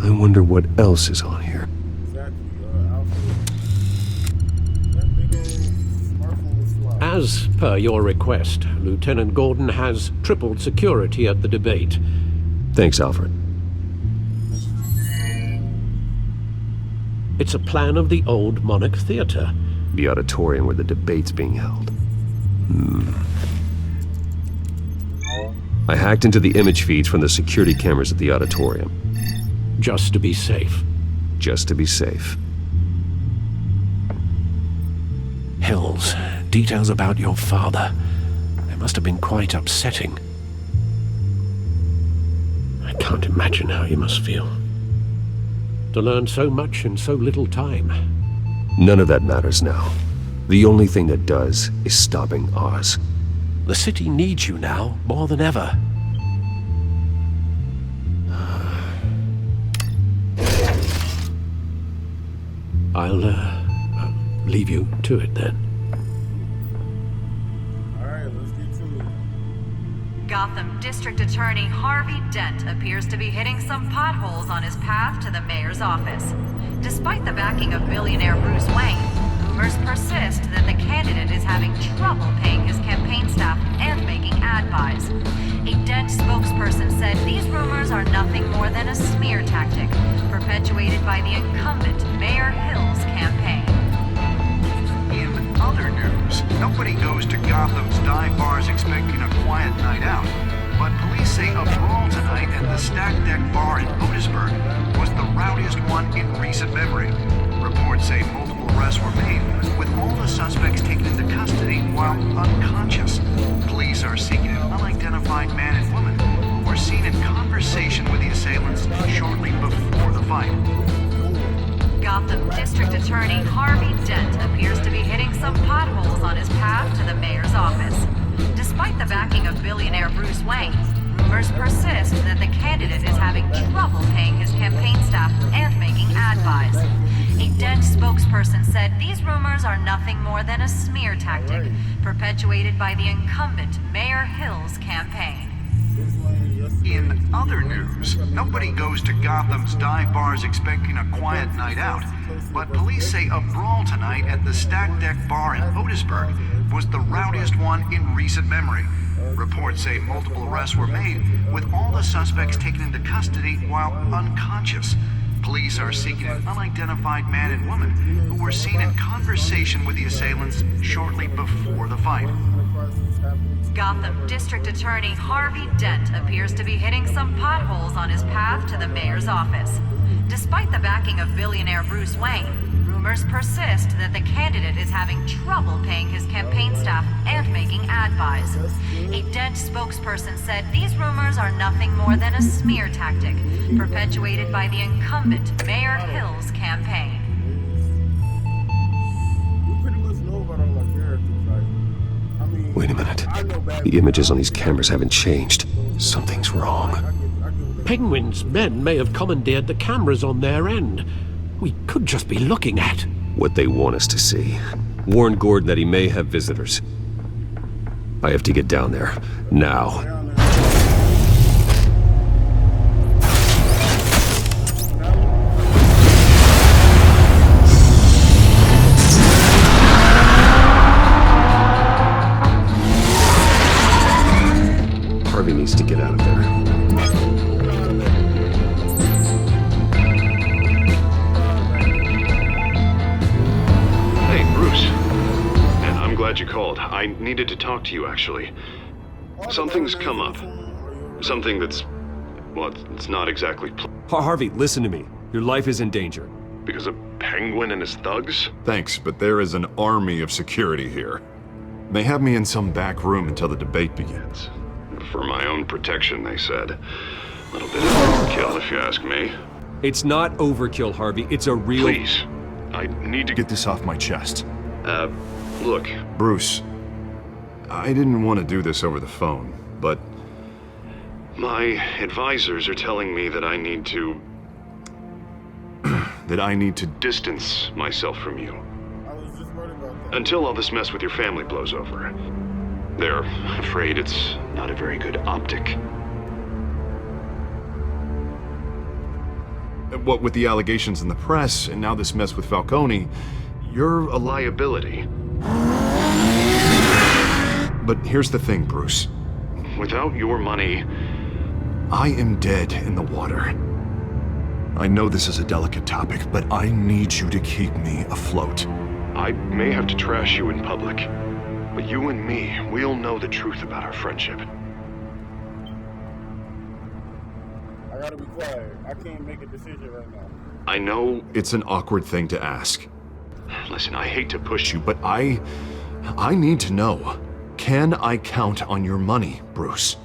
I wonder what else is on here. As per your request, Lieutenant Gordon has tripled security at the debate. Thanks, Alfred. It's a plan of the old Monarch Theater. The auditorium where the debate's being held. I hacked into the image feeds from the security cameras at the auditorium. Just to be safe. Just to be safe. Hills, details about your father. They must have been quite upsetting. I can't imagine how you must feel. To learn so much in so little time. None of that matters now. The only thing that does is stopping Oz. The city needs you now, more than ever. I'll leave you to it then. Alright, let's get to it. Gotham District Attorney Harvey Dent appears to be hitting some potholes on his path to the mayor's office. Despite the backing of billionaire Bruce Wayne, rumors persist that the candidate is having trouble paying his campaign staff and making ad buys. A Dent spokesperson said these rumors are nothing more than a smear tactic perpetuated by the incumbent Mayor Hill's campaign. In other news, nobody goes to Gotham's dive bars expecting a quiet night out, but police say a brawl tonight at the Stack Deck Bar in Otisburg was the rowdiest one in recent memory. Reports say multiple arrests were made, with all the suspects taken into custody while unconscious. Police are seeking an unidentified man and woman who were seen in conversation with the assailants shortly before the fight. Gotham District Attorney Harvey Dent appears to be hitting some potholes on his path to the mayor's office. Despite the backing of billionaire Bruce Wayne, rumors persist that the candidate is having trouble paying his campaign staff and making ad buys. A Dent spokesperson said these rumors are nothing more than a smear tactic perpetuated by the incumbent Mayor Hill's campaign. In other news, nobody goes to Gotham's dive bars expecting a quiet night out, but police say a brawl tonight at the Stack Deck Bar in Otisburg was the rowdiest one in recent memory. Reports say multiple arrests were made, with all the suspects taken into custody while unconscious. Police are seeking an unidentified man and woman who were seen in conversation with the assailants shortly before the fight. Gotham District Attorney Harvey Dent appears to be hitting some potholes on his path to the mayor's office. Despite the backing of billionaire Bruce Wayne, rumors persist that the candidate is having trouble paying his campaign staff and making ad buys. A Dent spokesperson said these rumors are nothing more than a smear tactic, perpetuated by the incumbent Mayor Hill's campaign. Wait a minute. The images on these cameras haven't changed. Something's wrong. Penguin's men may have commandeered the cameras on their end. We could just be looking at What they want us to see. Warn Gordon that he may have visitors. I have to get down there. Now. Harvey needs to get out of there. Hey, Bruce. And I'm glad you called. I needed to talk to you, actually. Something's come up. Something that's... well, it's not exactly... Harvey, listen to me. Your life is in danger. Because of Penguin and his thugs? Thanks, but there is an army of security here. They have me in some back room until the debate begins. For my own protection, they said. A little bit of overkill, if you ask me. It's not overkill, Harvey. It's a real... Please. I need to Get this off my chest. Look. Bruce, I didn't want to do this over the phone, but... My advisors are telling me that I need to... that I need to distance myself from you. Until all this mess with your family blows over. They're afraid it's not a very good optic. What with the allegations in the press, and now this mess with Falcone, you're a liability. But here's the thing, Bruce. Without your money... I am dead in the water. I know this is a delicate topic, but I need you to keep me afloat. I may have to trash you in public. But you and me, we'll know the truth about our friendship. I gotta be quiet. I can't make a decision right now. I know... It's an awkward thing to ask. Listen, I hate to push you, but I need to know. Can I count on your money, Bruce?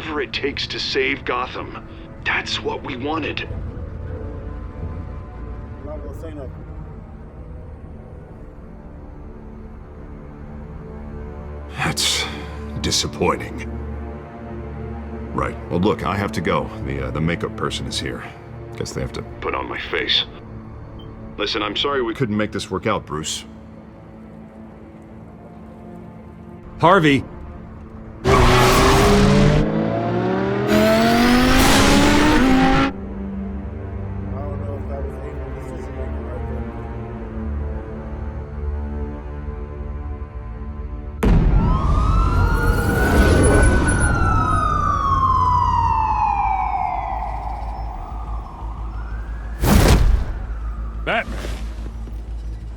whatever it takes to save Gotham. That's what we wanted. I'm not gonna say nothing. That's disappointing. Right. Well, look, I have to go. The makeup person is here. Guess they have to put on my face. Listen, I'm sorry we couldn't make this work out, Bruce. Harvey! Batman.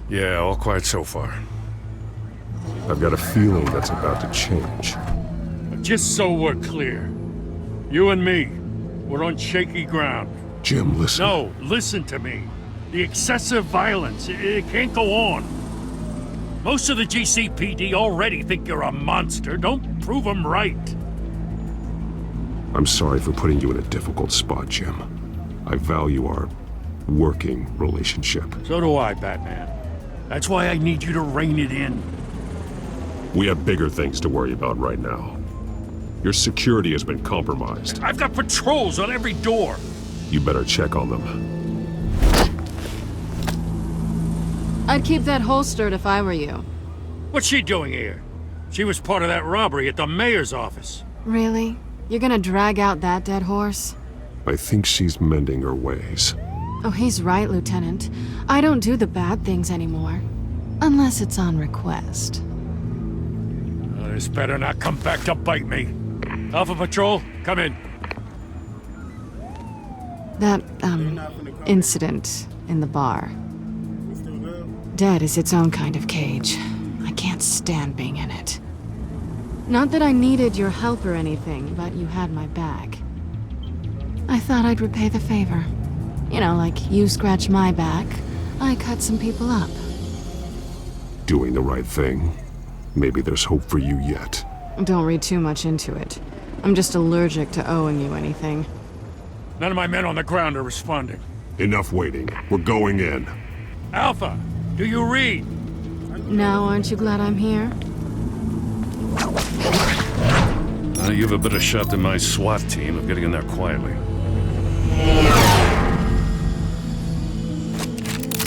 Yeah, all quiet so far. I've got a feeling that's about to change. Just so we're clear, you and me, we're on shaky ground. Jim, listen. No, listen to me. The excessive violence, it can't go on. Most of the GCPD already think you're a monster. Don't prove them right. I'm sorry for putting you in a difficult spot, Jim. I value our working relationship. So do I, Batman. That's why I need you to rein it in. We have bigger things to worry about right now. Your security has been compromised. I've got patrols on every door. You better check on them. I'd keep that holstered if I were you. What's she doing here? She was part of that robbery at the mayor's office. Really? You're gonna drag out that dead horse? I think she's mending her ways. Oh, he's right, Lieutenant. I don't do the bad things anymore. Unless it's on request. This better not come back to bite me. Alpha Patrol, come in. That, incident in the bar. Dead is its own kind of cage. I can't stand being in it. Not that I needed your help or anything, but you had my back. I thought I'd repay the favor. You know, like you scratch my back, I cut some people up. Doing the right thing. Maybe there's hope for you yet. Don't read too much into it. I'm just allergic to owing you anything. None of my men on the ground are responding. Enough waiting. We're going in. Alpha, do you read? Now, aren't you glad I'm here? You have a better shot than my SWAT team of getting in there quietly.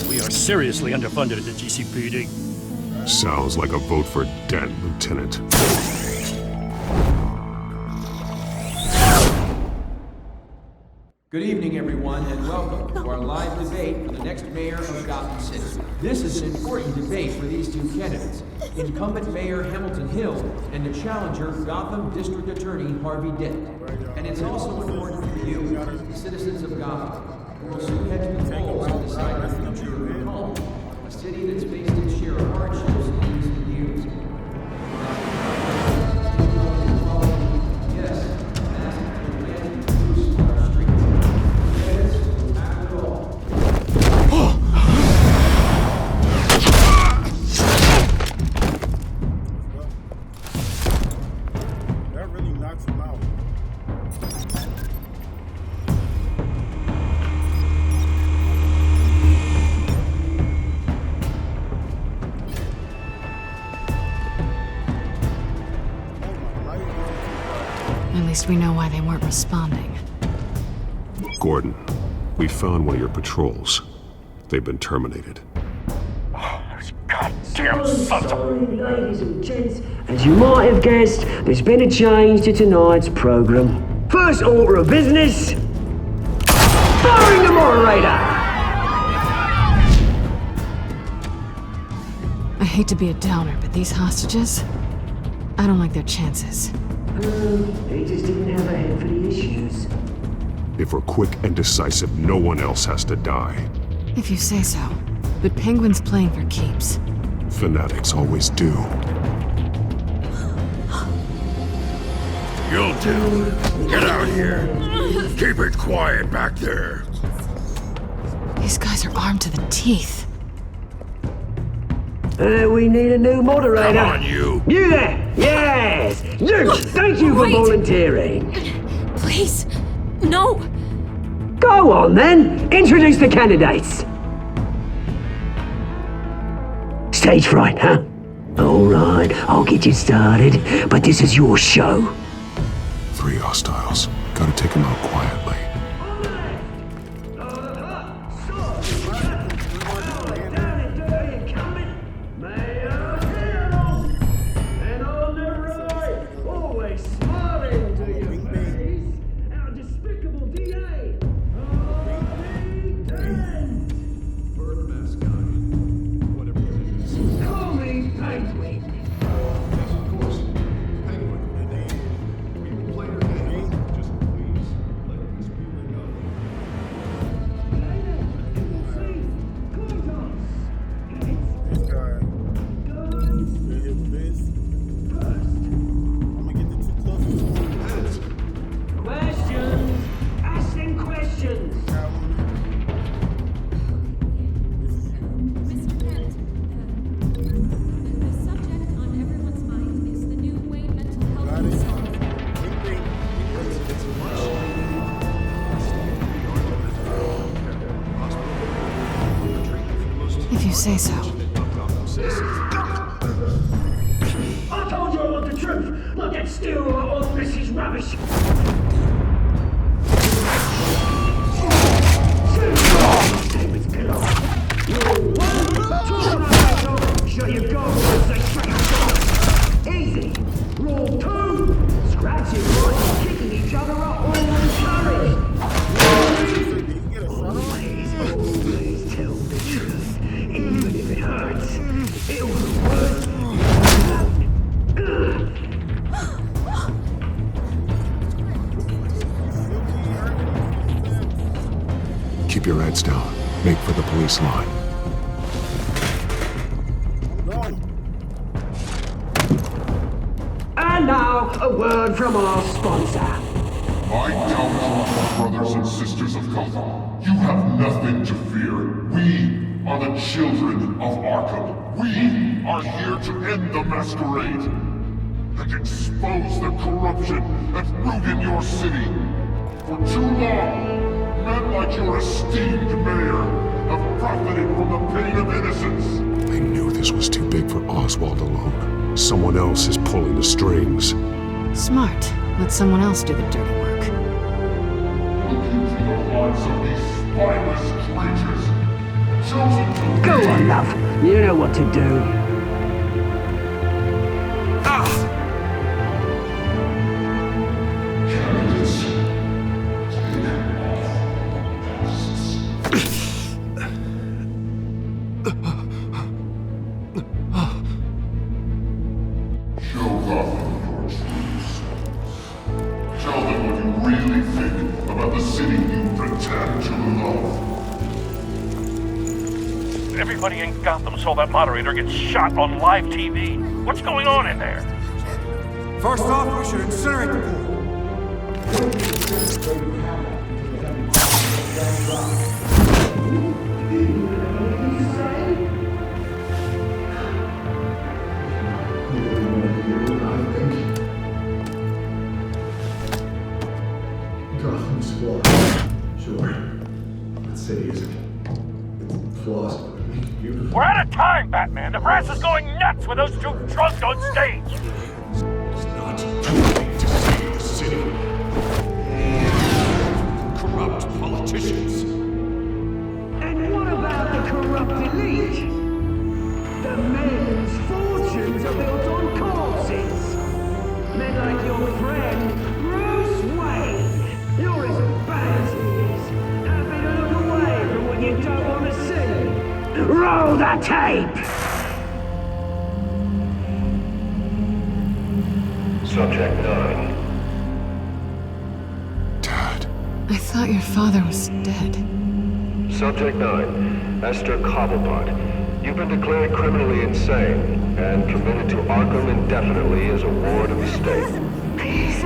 We are seriously underfunded at the GCPD. Sounds like a vote for Dent, Lieutenant. Good evening, everyone, and welcome to our live debate for the next mayor of Gotham City. This is an important debate for these two candidates, incumbent Mayor Hamilton Hill and the challenger Gotham District Attorney Harvey Dent. And it's also important for you, citizens of Gotham, who will soon head to the polls to decide the future of your home, a city that's faced its share of hardships in recent years. Yes, massive Atlantic Bruce on our streets. That really knocks him out. At least we know why they weren't responding. Gordon, we found one of your patrols. They've been terminated. Goddamn sons of... Ladies and gents, as you might have guessed, there's been a change to tonight's program. First order of business... firing the moderator! I hate to be a downer, but these hostages... I don't like their chances. They just didn't have a head for the issues. If we're quick and decisive, no one else has to die. If you say so. But Penguin's playing for keeps. Fanatics always do. You'll do. Get out here. Keep it quiet back there. These guys are armed to the teeth. We need a new moderator. Come on, you. You there! Yes! You! Thank you for Wait. volunteering. Please, no! Go on then! Introduce the candidates! Stage fright, huh? Alright, I'll get you started, but this is your show. 3 hostiles. Gotta take them out quietly. If you say so. I told you I want the truth! Look at still, all this is rubbish! Shut your goggles and say easy! Rule 2! Scratching right and kicking each other up all encouraged! Always tell the truth, even if it hurts. It will work. Keep your heads down. Make for the police line. And now, a word from our sponsor. My downtrodden brothers and sisters of Gotham, you have nothing to fear. We are the children of Arkham. We are here to end the masquerade and expose the corruption that's rooted your city. For too long, men like your esteemed mayor have profited from the pain of innocence. I knew this was too big for Oswald alone. Someone else is pulling the strings. Smart. Let someone else do the dirty work. Look into the hearts of these spineless creatures, chosen to Go on, love. You know what to do. candidates. Take off Show Gotham your true selves. Tell them what you really think about the city you pretend to love. Everybody in Gotham saw that moderator get shot on live TV. What's going on in there? First off, we should incinerate the pool. Gotham's flawed. Sure. That city isn't flawed, but it makes it beautiful. We're out of time, Batman. The brass is going nuts with those two drunks on stage. It's not too late to save the city. Corrupt politicians. And what about the corrupt elite? The men whose fortunes are built on corpses. Men like your friend, Bruce Wayne. You're as bad as he is. Happy to look away from what you don't want to see. Roll the tape! Subject 9. I thought your father was dead. Subject 9. Esther Cobblepot. You've been declared criminally insane and committed to Arkham indefinitely as a ward of the state. Please,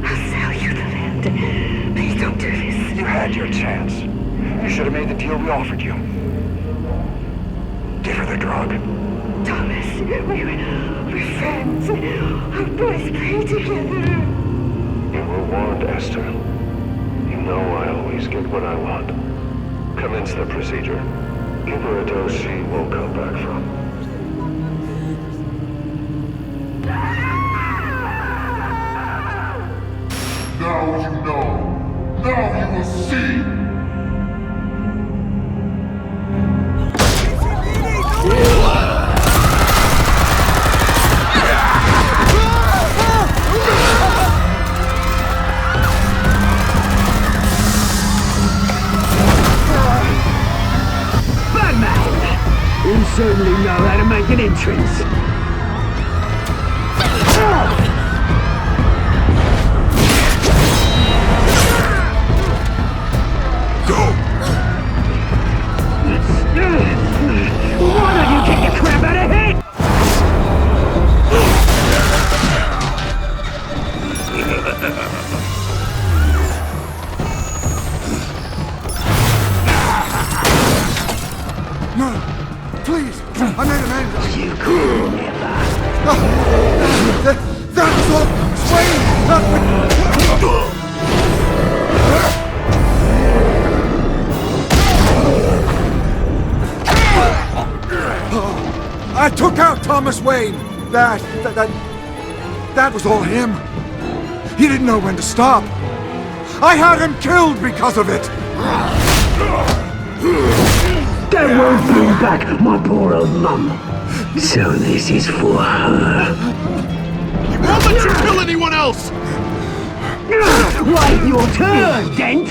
I'll sell you the land. Please don't do this. You had your chance. You should have made the deal we offered you. Give her the drug. Thomas, we're friends. Our boys play together. You were warned, Esther. You know I always get what I want. Commence the procedure. Give her a dose she won't come back from. Now you know. Now you will see. You certainly know how to make an entrance. Go! Why don't you kick the crap out of him? No! Please! I made an end! You cool, never. That was all Wayne! I took out Thomas Wayne! That was all him! He didn't know when to stop! I had him killed because of it! That won't bring back my poor old mum. So this is for her. He won't let you kill anyone else! Wait your turn, Dent!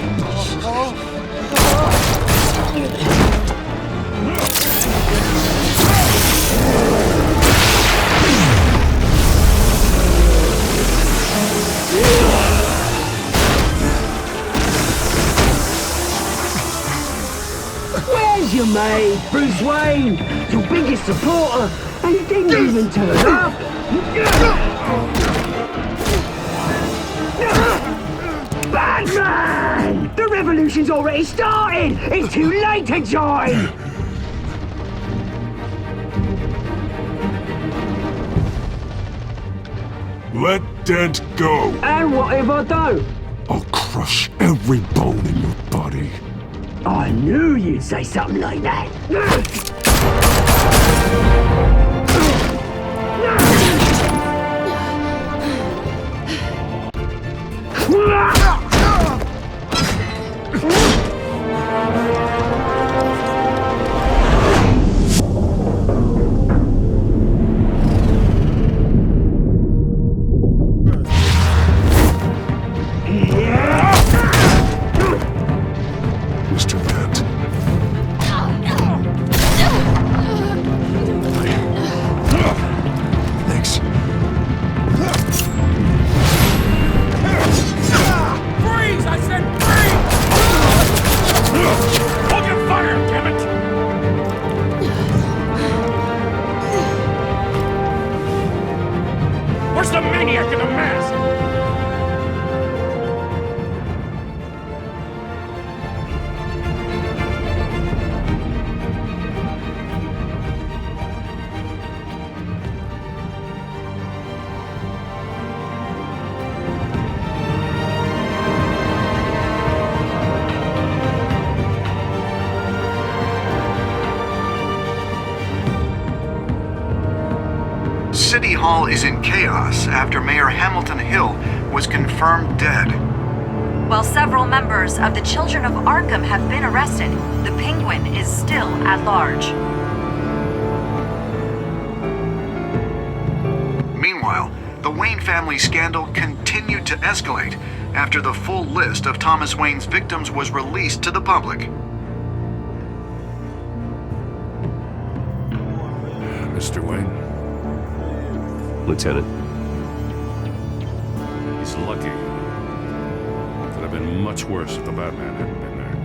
Where's your mate, Bruce Wayne? Your biggest supporter, and he didn't even turn up. Batman! The revolution's already started! It's too late to join! Let Dent go! And what if I don't? I'll crush every bone in your body. I knew you'd say something like that. Mr. Dent. Thanks. Freeze! I said freeze! Hold your fire, damn it! Where's the maniac in the mask? City Hall is in chaos after Mayor Hamilton Hill was confirmed dead. While several members of the Children of Arkham have been arrested, the Penguin is still at large. Meanwhile, the Wayne family scandal continued to escalate after the full list of Thomas Wayne's victims was released to the public. Mr. Wayne. Lieutenant. He's lucky. Could have been much worse if the Batman hadn't been there.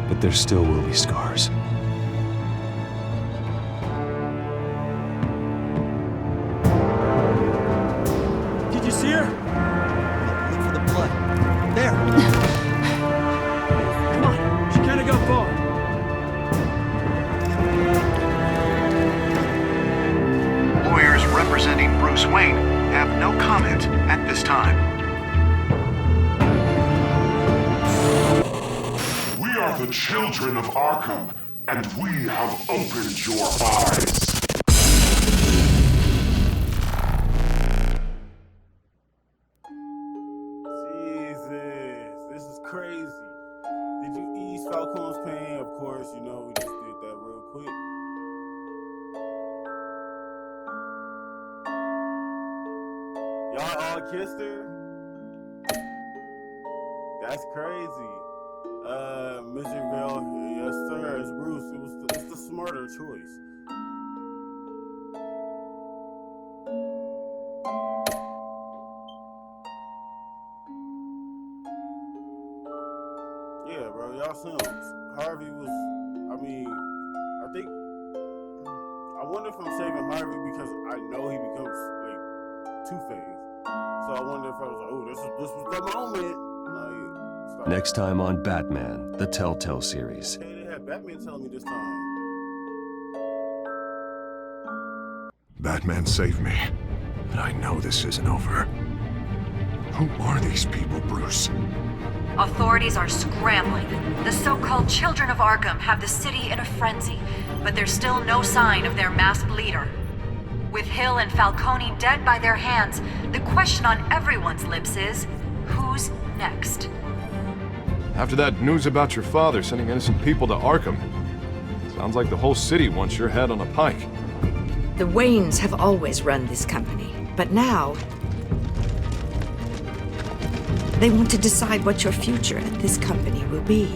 But there still will be scars. Did you see her? Look for the blood. There! Come on, she can't have got far. Lawyers representing Bruce Wayne have no comment at this time. We are the children of Arkham, and we have opened your eyes. Jesus, this is crazy. Did you ease Falcone's pain? Of course, you know we just did that real quick. Y'all all kissed her? That's crazy. Miserville, yes sir, it's Bruce. It's the smarter choice. Yeah, bro, y'all Sims. Harvey was, I wonder if I'm saving Harvey because I know he becomes, like, Two-Face. So I wonder if I was like, oh, this was the moment. Like, Next time on Batman, the Telltale series. Hey, they had Batman telling me this time. Batman saved me. But I know this isn't over. Who are these people, Bruce? Authorities are scrambling. The so-called Children of Arkham have the city in a frenzy, but there's still no sign of their masked leader. With Hill and Falcone dead by their hands, the question on everyone's lips is, who's next? After that news about your father sending innocent people to Arkham, sounds like the whole city wants your head on a pike. The Waynes have always run this company, but now they want to decide what your future at this company will be.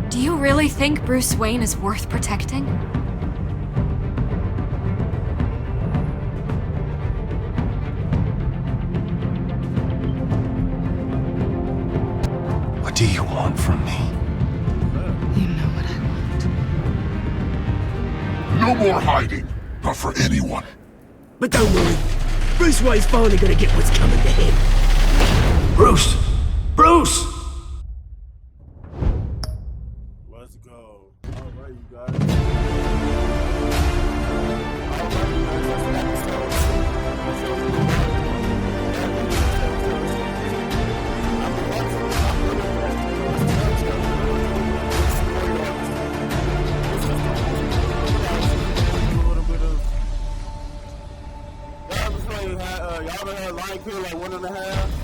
Do you really think Bruce Wayne is worth protecting? What do you want from me? You know what I want. No more hiding, not for anyone. But don't worry, Bruce Wayne's finally gonna get what's coming to him. Bruce! Bruce! Let's go. Alright, you guys. Y'all ever had Lion King like 1.5?